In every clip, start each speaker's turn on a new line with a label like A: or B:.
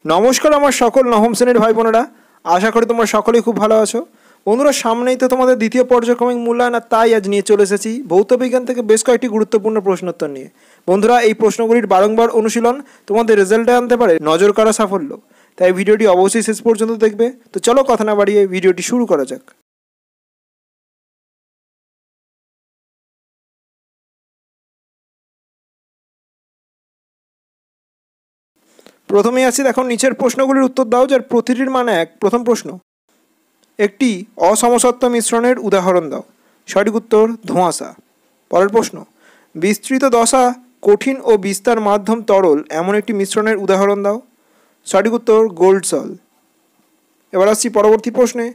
A: নমস্কার আমার সকল নবম শ্রেণীর ভাই বোনেরা, আশা করি তোমরা সকলেই খুব ভালো আছো। বন্ধুরা, সামনেই তো তোমাদের দ্বিতীয় পর্যায়ক্রমিক মূল্যায়ন, আর তাই আজ নিয়ে চলে এসেছি ভৌতবিজ্ঞান থেকে বেশ কয়েকটি গুরুত্বপূর্ণ প্রশ্নোত্তর নিয়ে। বন্ধুরা, এই প্রশ্নগুলির বারংবার অনুশীলন তোমাদের রেজাল্টে আনতে পারে নজর কাড়া সাফল্য, তাই ভিডিওটি অবশ্যই শেষ পর্যন্ত দেখবে। তো চলো কথা না বাড়িয়ে ভিডিওটি শুরু করা যাক। প্রথমেই আসি, দেখো নিচের প্রশ্নগুলির উত্তর দাও যার প্রতিটির মানে এক। প্রথম প্রশ্ন, একটি অসমসত্ব মিশ্রণের উদাহরণ দাও। সঠিক উত্তর ধোঁয়াশা। পরের প্রশ্ন, বিস্তৃত দশা কঠিন ও বিস্তার মাধ্যম তরল এমন একটি মিশ্রণের উদাহরণ দাও। সঠিক উত্তর গোল্ড সল। এবার আসছি পরবর্তী প্রশ্নে,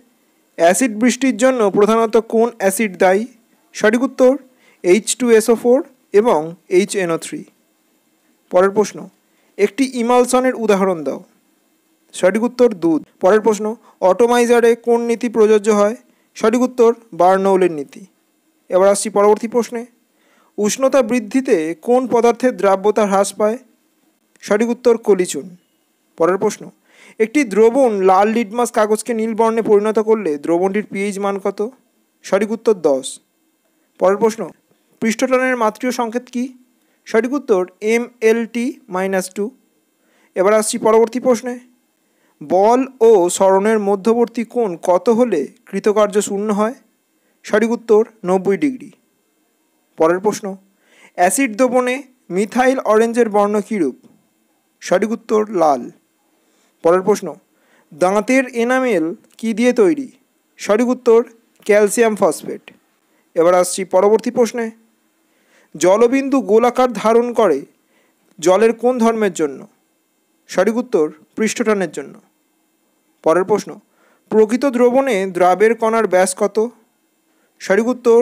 A: অ্যাসিড বৃষ্টির জন্য প্রধানত কোন অ্যাসিড দায়ী? সঠিক উত্তর H2SO4 এবং HNO3। পরের প্রশ্ন, একটি ইমালশনের উদাহরণ দাও। সঠিক উত্তর দুধ। পরের প্রশ্ন, অটোমাইজারে কোন নীতি প্রযোজ্য হয়? সঠিক উত্তর বার্নৌলির নীতি। এবার আসছি পরবর্তী প্রশ্নে, উষ্ণতা বৃদ্ধিতে কোন পদার্থের দ্রাব্যতা হ্রাস পায়? সঠিক উত্তর কলিচুন। পরের প্রশ্ন, একটি দ্রবণ লাল লিটমাস কাগজকে নীল বর্ণে পরিণত করলে দ্রবণটির পিএইচ মান কত? সঠিক উত্তর 10। পরের প্রশ্ন, পৃষ্ঠটানের মাত্রীয় সংকেত কি? সঠিক উত্তর MLT-2। এবার আসছি পরবর্তী প্রশ্নে, বল ও সরণের মধ্যবর্তী কোণ কত হলে কৃতকার্য শূন্য হয়? সঠিক উত্তর 90 ডিগ্রি। পরের প্রশ্ন, অ্যাসিড দ্রবণে মিথাইল অরেঞ্জের বর্ণ কীরূপ? সঠিক উত্তর লাল। পরের প্রশ্ন, দাঁতের এনামেল কী দিয়ে তৈরি? সঠিক উত্তর ক্যালসিয়াম ফসফেট। এবার আসছি পরবর্তী প্রশ্নে, জলবিন্দু গোলাকার ধারণ করে জলের কোন ধর্মের জন্য? সঠিক উত্তর পৃষ্ঠটানের জন্য। পরের প্রশ্ন, প্রকৃত দ্রবণে দ্রাবের কণার ব্যাস কত? সঠিক উত্তর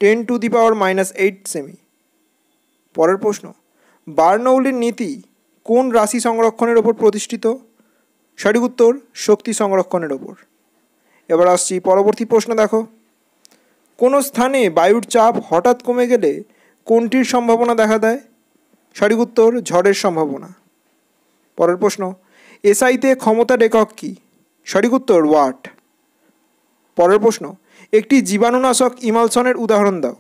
A: 10⁻⁻8 সেমি। পরের প্রশ্ন, বার্নৌলির নীতি কোন রাশি সংরক্ষণের ওপর প্রতিষ্ঠিত? সঠিক উত্তর শক্তি সংরক্ষণের ওপর। এবার আসছি পরবর্তী প্রশ্ন, দেখো কোনো স্থানে বায়ুর চাপ হঠাৎ কমে গেলে কোনটির সম্ভাবনা দেখা দেয়? সঠিক উত্তর ঝড়ের সম্ভাবনা। পরের প্রশ্ন, এসআইতে ক্ষমতার একক কী? সঠিক উত্তর ওয়াট। পরের প্রশ্ন, একটি জীবাণুনাশক ইমালশনের উদাহরণ দাও।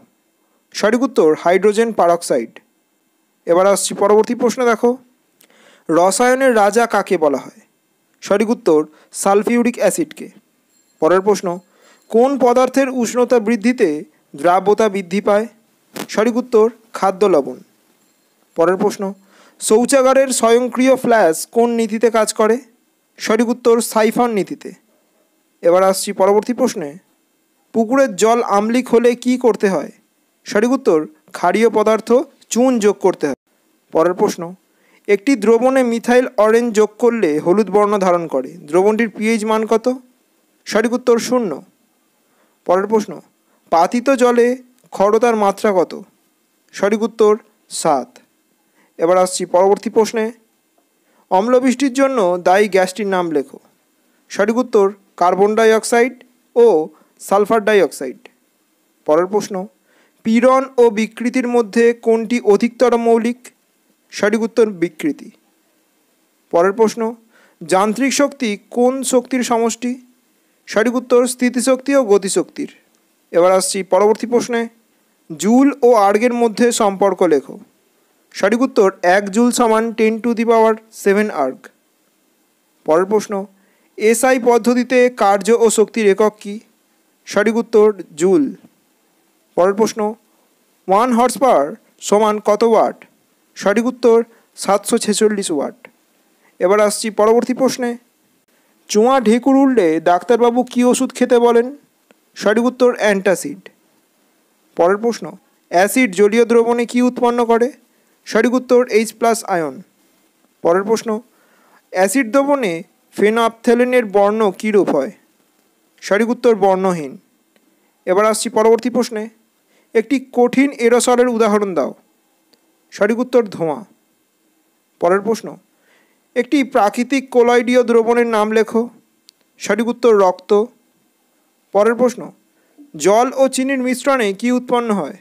A: সঠিক উত্তর হাইড্রোজেন পারক্সাইড। এবার আসছি পরবর্তী প্রশ্ন, দেখো রসায়নের রাজা কাকে বলা হয়? সঠিক উত্তর সালফিউরিক অ্যাসিডকে। পরের প্রশ্ন, কোন পদার্থের উষ্ণতা বৃদ্ধিতে দ্রাব্যতা বৃদ্ধি পায়? সঠিক উত্তর খাদ্য লবণ। পরের প্রশ্ন, শৌচাগারের স্বয়ংক্রিয় ফ্ল্যাশ কোন নীতিতে কাজ করে? সঠিক উত্তর সাইফন নীতিতে। এবার আসছি পরবর্তী প্রশ্নে, পুকুরের জল আম্লিক হলে কি করতে হয়? সঠিক উত্তর ক্ষারীয় পদার্থ চুন যোগ করতে হয়। পরের প্রশ্ন, একটি দ্রবণে মিথাইল অরেঞ্জ যোগ করলে হলুদ বর্ণ ধারণ করে, দ্রবণটির পিএইচ মান কত? সঠিক উত্তর 0। পরের প্রশ্ন, পাতিত জলে খরতার মাত্রা কত? সঠিক উত্তর 7। এবার আসছি পরবর্তী প্রশ্নে, অম্লবৃষ্টির জন্য দায়ী গ্যাসটির নাম লেখো। সঠিক উত্তর কার্বন ডাই অক্সাইড ও সালফার ডাই অক্সাইড। পরের প্রশ্ন, পীড়ন ও বিকৃতির মধ্যে কোনটি অধিকতর মৌলিক? সঠিক উত্তর বিকৃতি। পরের প্রশ্ন, যান্ত্রিক শক্তি কোন শক্তির সমষ্টি? সঠিক উত্তর স্থিতিশক্তি ও গতিশক্তির। এবার আসছি পরবর্তী প্রশ্নে, জুল ও আর্গের মধ্যে সম্পর্ক লেখো। সঠিক উত্তর 1 জুল সমান 10⁻7 আর্গ। পরের প্রশ্ন, এসআই পদ্ধতিতে কার্য ও শক্তির একক কী? সঠিক উত্তর জুল। পরের প্রশ্ন, 1 হর্স পাওয়ার সমান কত ওয়াট? সঠিক উত্তর 746 ওয়াট। এবার আসছি পরবর্তী প্রশ্নে, চোঁয়া ঢেকুর উঠলে ডাক্তারবাবু কী ওষুধ খেতে বলেন? সঠিক উত্তর অ্যান্টাসিড। পরের প্রশ্ন, অ্যাসিড জলীয় দ্রবণে কী উৎপন্ন করে? সঠিক উত্তর H+ আয়ন। পরের প্রশ্ন, অ্যাসিড দ্রবণে ফেনপথ্যালেনের বর্ণ কীরূপ হয়? সঠিক উত্তর বর্ণহীন। এবার আসছি পরবর্তী প্রশ্নে, একটি কঠিন এরোসলের উদাহরণ দাও। সঠিক উত্তর ধোঁয়া। পরের প্রশ্ন, একটি প্রাকৃতিক কোলয়েডীয় দ্রবণের নাম লেখো। সঠিক উত্তর রক্ত। পরের প্রশ্ন, জল ও চিনির মিশ্রণে কী উৎপন্ন হয়?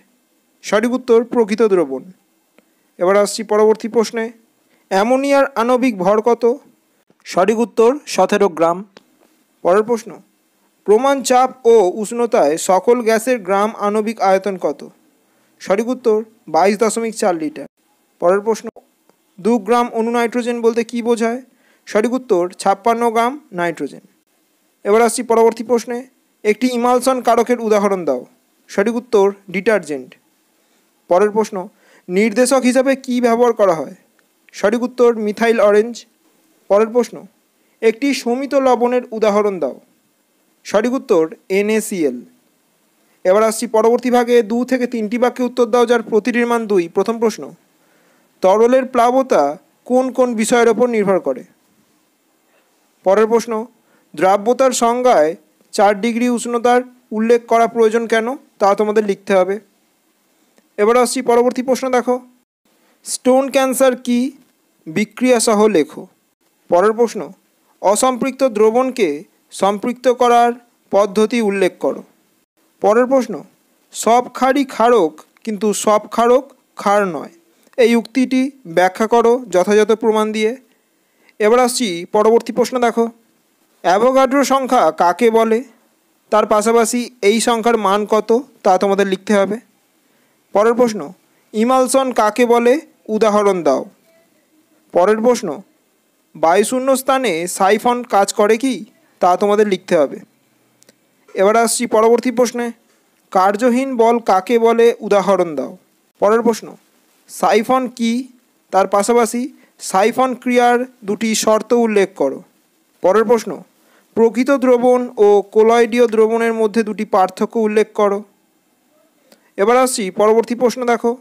A: সঠিক উত্তর প্রকৃত দ্রবণ। এবার আসছি পরবর্তী প্রশ্নে, অ্যামোনিয়ার আণবিক ভর কত? সঠিক উত্তর 17 গ্রাম। পরের প্রশ্ন, প্রমাণ চাপ ও উষ্ণতায় সকল গ্যাসের গ্রাম আণবিক আয়তন কত? সঠিক উত্তর 22.4 লিটার। পরের প্রশ্ন, 2 গ্রাম অণু নাইট্রোজেন বলতে কী বোঝায়? সঠিক উত্তর 56 গ্রাম নাইট্রোজেন। এবার আসছি পরবর্তী প্রশ্নে, একটি ইমালশন কারকের উদাহরণ দাও। সঠিক উত্তর ডিটারজেন্ট। পরের প্রশ্ন, নির্দেশক হিসাবে কী ব্যবহার করা হয়? সঠিক উত্তর মিথাইল অরেঞ্জ। পরের প্রশ্ন, একটি শমিত লবণের উদাহরণ দাও। সঠিক উত্তর NaCl। এবার আসছি পরবর্তী ভাগে 2 থেকে 3টি বাক্যে উত্তর দাও যার প্রতিটির মান 2। প্রথম প্রশ্ন, তরলের প্লাবতা কোন কোন বিষয়ের ওপর নির্ভর করে? পরের প্রশ্ন, দ্রাব্যতার সংজ্ঞায় 4 ডিগ্রি উষ্ণতার উল্লেখ করা প্রয়োজন কেন তা তোমাদের লিখতে হবে। এবার আসছি পরবর্তী প্রশ্ন, দেখো, স্টোন ক্যান্সার কি? বিক্রিয়া সহ লেখো। পরের প্রশ্ন, অসম্পৃক্ত দ্রবণকে সম্পৃক্ত করার পদ্ধতি উল্লেখ করো। পরের প্রশ্ন, সব ক্ষারই ক্ষারক কিন্তু সব ক্ষারক ক্ষার নয়, এই উক্তিটি ব্যাখ্যা করো যথাযথ প্রমাণ দিয়ে। এবার আসছি পরবর্তী প্রশ্ন, দেখো, অ্যাভোগাড্রো সংখ্যা কাকে বলে? তার পাশাপাশি এই সংখ্যার মান কত তা তোমাদের লিখতে হবে। পরের প্রশ্ন, ইমালশন কাকে বলে? উদাহরণ দাও। পরের প্রশ্ন, বায়ুশূন্য স্থানে সাইফন কাজ করে কি তা তোমাদের লিখতে হবে। এবার আসছি পরবর্তী প্রশ্নে, কার্যহীন বল কাকে বলে? উদাহরণ দাও। পরের প্রশ্ন, সাইফন কি? তার পাশাপাশি সাইফন ক্রিয়ার 2টি শর্ত উল্লেখ করো। পরের প্রশ্ন, প্রকৃত দ্রবণ ও কোলয়েডীয় দ্রবণের মধ্যে 2টি পার্থক্য উল্লেখ করো। এবার আসছি পরবর্তী প্রশ্ন, দেখো,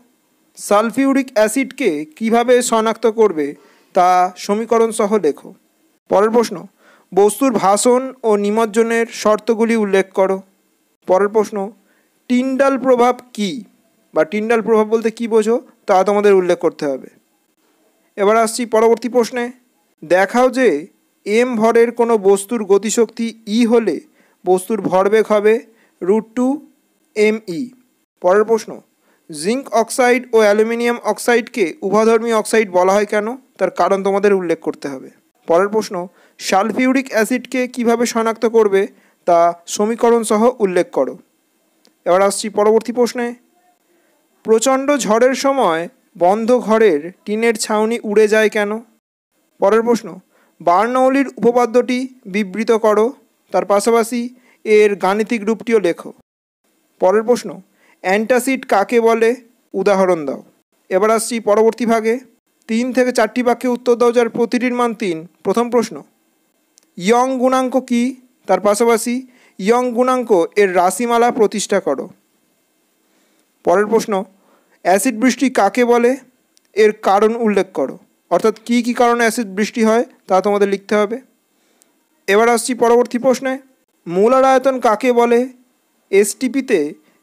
A: সালফিউরিক অ্যাসিডকে কিভাবে শনাক্ত করবে তা সমীকরণ সহ লেখো। পরের প্রশ্ন, বস্তুর ভাষণ ও নিমজ্জনের শর্তগুলি উল্লেখ করো। পরের প্রশ্ন, টিন্ডাল প্রভাব কি বা টিন্ডাল প্রভাব বলতে কী বোঝো তা তোমাদের উল্লেখ করতে হবে। এবার আসছি পরবর্তী প্রশ্নে, দেখাও যে m ভরের কোনো বস্তুর গতিশক্তি E হলে বস্তুর ভরবেগ হবে √2mE। পরের প্রশ্ন, জিঙ্ক অক্সাইড ও অ্যালুমিনিয়াম অক্সাইডকে উভধর্মী অক্সাইড বলা হয় কেন তার কারণ তোমাদের উল্লেখ করতে হবে। পরের প্রশ্ন, সালফিউরিক অ্যাসিডকে কিভাবে শনাক্ত করবে তা সমীকরণ সহ উল্লেখ করো। এবার আসছি পরবর্তী প্রশ্নে, প্রচণ্ড ঝড়ের সময় বন্ধ ঘরের টিনের ছাউনি উড়ে যায় কেন? পরের প্রশ্ন, বার্নৌলির উপপাদ্যটি বিবৃত করো, তার পাশাপাশি এর গাণিতিক রূপটিও লেখো। পরের প্রশ্ন, অ্যান্টাসিড কাকে বলে? উদাহরণ দাও। এবার আসছি পরবর্তী ভাগে 3 থেকে 4টি বাক্যে উত্তর দাও যার প্রতিটির মান 3। প্রথম প্রশ্ন, ইয়ং গুণাঙ্ক কি? তার পাশাপাশি ইয়ং গুণাঙ্ক এর রাশিমালা প্রতিষ্ঠা করো। পরের প্রশ্ন, অ্যাসিড বৃষ্টি কাকে বলে? এর কারণ উল্লেখ করো, অর্থাৎ কী কী কারণে অ্যাসিড বৃষ্টি হয় তা তোমাদের লিখতে হবে। এবার আসছি পরবর্তী প্রশ্নে, মোলার আয়তন কাকে বলে? STPতে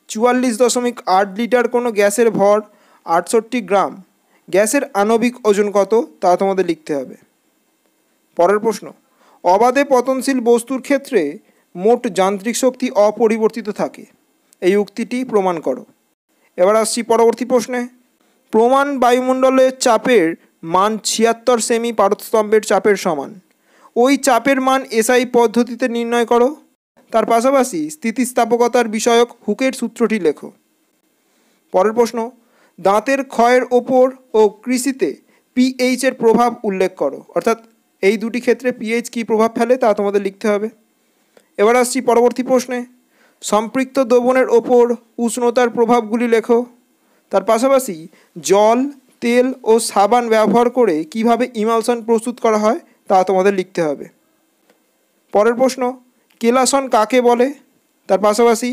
A: 44.8 লিটার কোনো গ্যাসের ভর 68 গ্রাম, গ্যাসের আণবিক ওজন কত তা তোমাদের লিখতে হবে। পরের প্রশ্ন, অবাধে পতনশীল বস্তুর ক্ষেত্রে মোট যান্ত্রিক শক্তি অপরিবর্তিত থাকে, এই উক্তিটি প্রমাণ করো। এবার আসছি পরবর্তী প্রশ্নে, প্রমাণ বায়ুমণ্ডলের চাপের মান 76 সেমি পারস্তম্ভের চাপের সমান, ওই চাপের মান SI পদ্ধতিতে নির্ণয় করো। তার পাশাপাশি স্থিতিস্থাপকতার বিষয়ক হুকের সূত্রটি লেখো। পরের প্রশ্ন, দাঁতের ক্ষয়ের ওপর ও কৃষিতে pH এর প্রভাব উল্লেখ করো, অর্থাৎ এই 2টি ক্ষেত্রে pH কী প্রভাব ফেলে তা তোমাদের লিখতে হবে। এবার আসছি পরবর্তী প্রশ্নে, সম্পৃক্ত দ্রবণের ওপর উষ্ণতার প্রভাবগুলি লেখো। তার পাশাপাশি জল, তেল ও সাবান ব্যবহার করে কিভাবে ইমালশন প্রস্তুত করা হয় তা তোমাদের লিখতে হবে। পরের প্রশ্ন, কেলাসন কাকে বলে? তার পাশাপাশি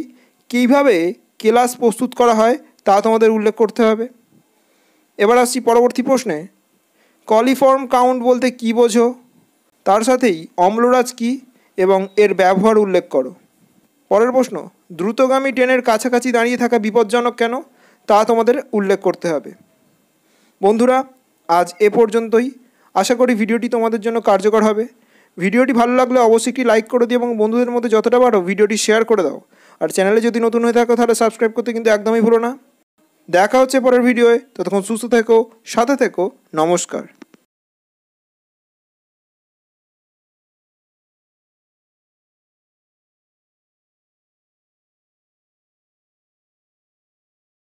A: কীভাবে কেলাস প্রস্তুত করা হয় তা তোমাদের উল্লেখ করতে হবে। এবার আসছি পরবর্তী প্রশ্নে, কলিফর্ম কাউন্ট বলতে কী বোঝো? তার সাথেই অম্লরাজ কী এবং এর ব্যবহার উল্লেখ করো। পরের প্রশ্ন, দ্রুতগামী ট্রেনের কাছাকাছি দাঁড়িয়ে থাকা বিপজ্জনক কেন তা তোমাদের উল্লেখ করতে হবে। বন্ধুরা, আজ এ পর্যন্তই। আশা করি ভিডিওটি তোমাদের জন্য কার্যকর হবে। ভিডিওটি ভালো লাগলে অবশ্যই একটি লাইক করে দিও এবং বন্ধুদের মধ্যে যতটা পারো ভিডিওটি শেয়ার করে দাও। আর চ্যানেলে যদি নতুন হয়ে থাকো তাহলে সাবস্ক্রাইব করতে কিন্তু একদমই ভুলো না। দেখা হচ্ছে পরের ভিডিওয়ে, ততক্ষণ সুস্থ থেকো, সাথে থেকো। নমস্কার।